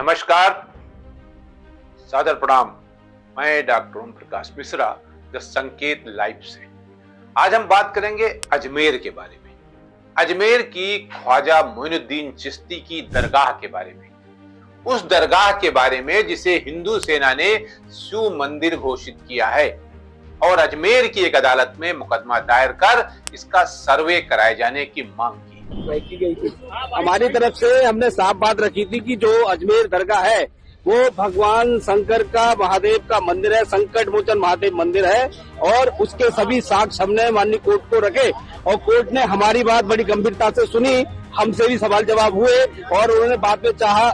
नमस्कार, सादर प्रणाम। मैं doctor Om Prakash Mishra, the Sanket live से। आज हम बात करेंगे अजमेर के बारे में, अजमेर की ख्वाजा मोइनुद्दीन चिश्ती की दरगाह के बारे में, उस दरगाह के बारे में जिसे हिंदू सेना ने शिव मंदिर घोषित किया है और अजमेर की एक अदालत में मुकदमा दायर कर इसका सर्वे कराए जाने की मांग की गई थी। हमारी तरफ से हमने साफ बात रखी थी कि जो अजमेर दरगाह है वो भगवान शंकर का, महादेव का मंदिर है, संकट मोचन महादेव मंदिर है और उसके सभी साक्ष्य हमने माननीय कोर्ट को रखे और कोर्ट ने हमारी बात बड़ी गंभीरता से सुनी। हमसे भी सवाल जवाब हुए और उन्होंने बाद में चाहा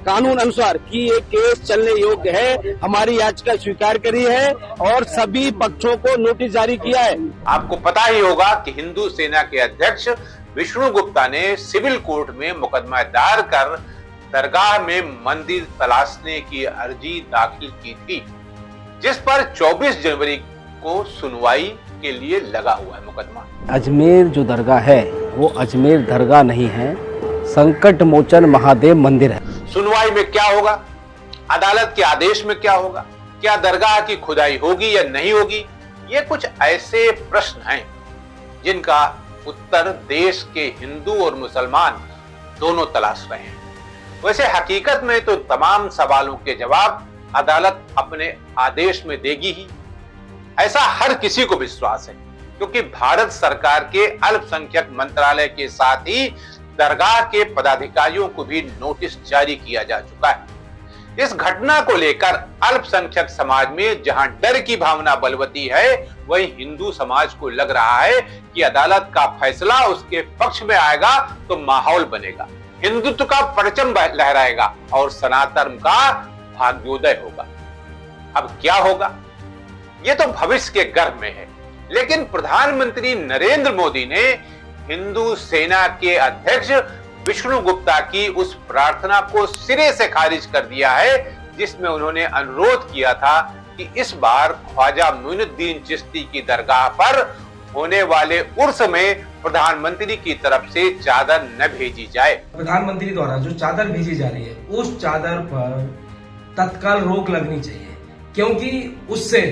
कानून अनुसार कि ये केस चलने योग्य है, हमारी याचिका स्वीकार करी है और सभी पक्षों को नोटिस जारी किया है। आपको पता ही होगा कि हिंदू सेना के अध्यक्ष विष्णु गुप्ता ने सिविल कोर्ट में मुकदमा दायर कर दरगाह में मंदिर तलाशने की अर्जी दाखिल की थी, जिस पर 24 जनवरी को सुनवाई के लिए लगा हुआ है मुकदमा। अजमेर जो दरगाह है वो अजमेर दरगाह नहीं है, संकट मोचन महादेव मंदिर है। सुनवाई में क्या होगा, अदालत के आदेश में क्या होगा, क्या दरगाह की खुदाई होगी या नहीं होगी, ये कुछ ऐसे प्रश्न हैं जिनका उत्तर देश के हिंदू और मुसलमान दोनों तलाश रहे हैं। वैसे हकीकत में तो तमाम सवालों के जवाब अदालत अपने आदेश में देगी ही, ऐसा हर किसी को विश्वास है, क्योंकि भारत सरकार के अल्पसंख्यक मंत्रालय के साथ ही दरगाह के पदाधिकारियों को भी नोटिस जारी किया जा चुका है। इस घटना को लेकर अल्पसंख्यक समाज में जहां डर की भावना बलवती है, वहीं हिंदू समाज को लग रहा है कि अदालत का फैसला उसके पक्ष में आएगा तो माहौल बनेगा, हिंदुत्व का परचम लहराएगा और सनातन का भाग्योदय होगा। अब क्या होगा ये तो भविष्य के गर्भ में है, लेकिन प्रधानमंत्री नरेंद्र मोदी ने हिंदू सेना के अध्यक्ष विष्णु गुप्ता की उस प्रार्थना को सिरे से खारिज कर दिया है, जिसमें उन्होंने अनुरोध किया था कि इस बार ख्वाजा मोइनुद्दीन चिश्ती की दरगाह पर होने वाले उर्स में प्रधानमंत्री की तरफ से चादर न भेजी जाए। प्रधानमंत्री द्वारा जो चादर भेजी जा रही है उस चादर पर तत्काल रोक लगनी चाहिए, क्योंकि उससे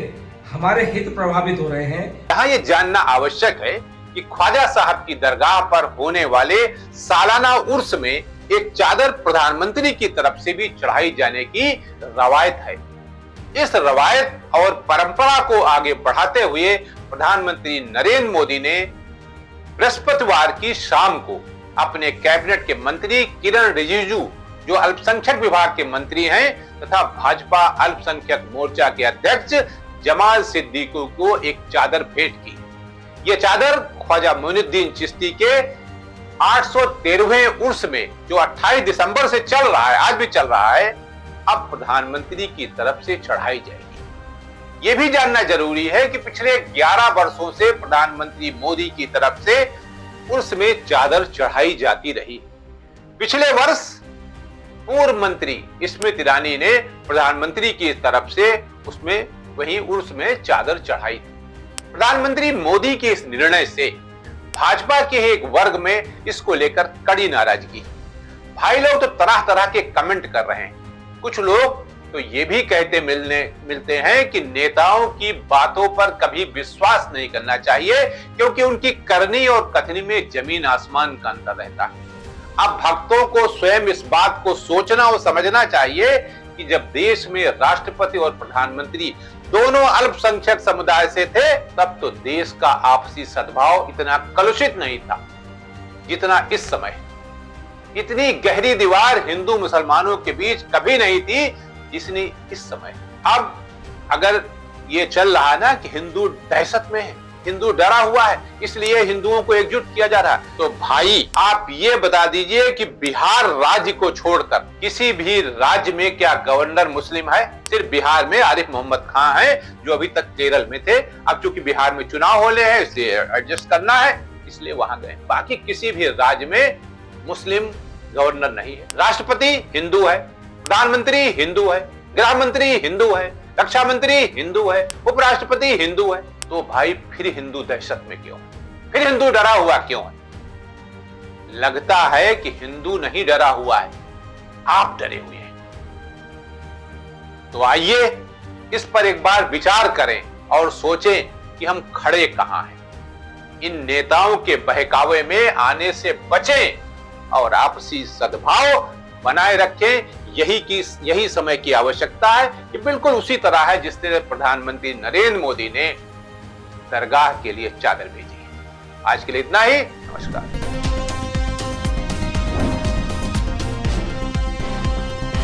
हमारे हित प्रभावित हो रहे हैं। यहाँ ये जानना आवश्यक है कि ख्वाजा साहब की दरगाह पर होने वाले सालाना उर्स में एक चादर प्रधानमंत्री की तरफ से भी चढ़ाई जाने की रवायत है। इस रवायत और परंपरा को आगे बढ़ाते हुए प्रधानमंत्री नरेंद्र मोदी ने बृहस्पतिवार की शाम को अपने कैबिनेट के मंत्री किरण रिजिजू, जो अल्पसंख्यक विभाग के मंत्री हैं, तथा भाजपा अल्पसंख्यक मोर्चा के अध्यक्ष जमाल सिद्दीकी को एक चादर भेंट की। यह चादर ख्वाजा मोइनुद्दीन चिश्ती के 813वें उर्स में, जो 28 दिसंबर से चल रहा है, आज भी चल रहा है, अब प्रधानमंत्री की तरफ से चढ़ाई जाएगी। यह भी जानना जरूरी है कि पिछले 11 वर्षों से प्रधानमंत्री मोदी की तरफ से उर्स में चादर चढ़ाई जाती रही। पिछले वर्ष पूर्व मंत्री स्मृति ईरानी ने प्रधानमंत्री की तरफ से उसमें वही उर्स में चादर चढ़ाई थी। प्रधानमंत्री मोदी के इस निर्णय से भाजपा के एक वर्ग में इसको लेकर कड़ी नाराजगी। भाई लोग तो तरह तरह के कमेंट कर रहे हैं। कुछ लोग तो ये भी कहते मिलते हैं कि नेताओं की बातों पर कभी विश्वास नहीं करना चाहिए, क्योंकि उनकी करनी और कथनी में जमीन आसमान का अंतर रहता है। अब भक्तों को स्वयं इस बात को सोचना और समझना चाहिए कि जब देश में राष्ट्रपति और प्रधानमंत्री दोनों अल्पसंख्यक समुदाय से थे, तब तो देश का आपसी सद्भाव इतना कलुषित नहीं था जितना इस समय। इतनी गहरी दीवार हिंदू मुसलमानों के बीच कभी नहीं थी जितनी इस समय। अब अगर ये चल रहा है ना कि हिंदू दहशत में है, हिंदू डरा हुआ है, इसलिए हिंदुओं को एकजुट किया जा रहा है, तो भाई आप ये बता दीजिए कि बिहार राज्य को छोड़कर किसी भी राज्य में क्या गवर्नर मुस्लिम है? सिर्फ बिहार में आरिफ मोहम्मद खान है, जो अभी तक केरल में थे। अब चूंकि बिहार में चुनाव होने हैं, इसलिए एडजस्ट करना है, इसलिए वहां गए। बाकी किसी भी राज्य में मुस्लिम गवर्नर नहीं है। राष्ट्रपति हिंदू है, प्रधानमंत्री हिंदू है, गृह मंत्री हिंदू है, रक्षा मंत्री हिंदू है, उपराष्ट्रपति हिंदू है। तो भाई फिर हिंदू दहशत में क्यों, फिर हिंदू डरा हुआ क्यों है? लगता है कि हिंदू नहीं डरा हुआ है, आप डरे हुए हैं। तो आइए इस पर एक बार विचार करें और सोचें कि हम खड़े कहां हैं। इन नेताओं के बहकावे में आने से बचें और आपसी सद्भाव बनाए रखें। यही समय की आवश्यकता है कि बिल्कुल उसी तरह है जिस तरह प्रधानमंत्री नरेंद्र मोदी ने दरगाह के लिए चादर भेजी है। आज के लिए इतना ही। नमस्कार।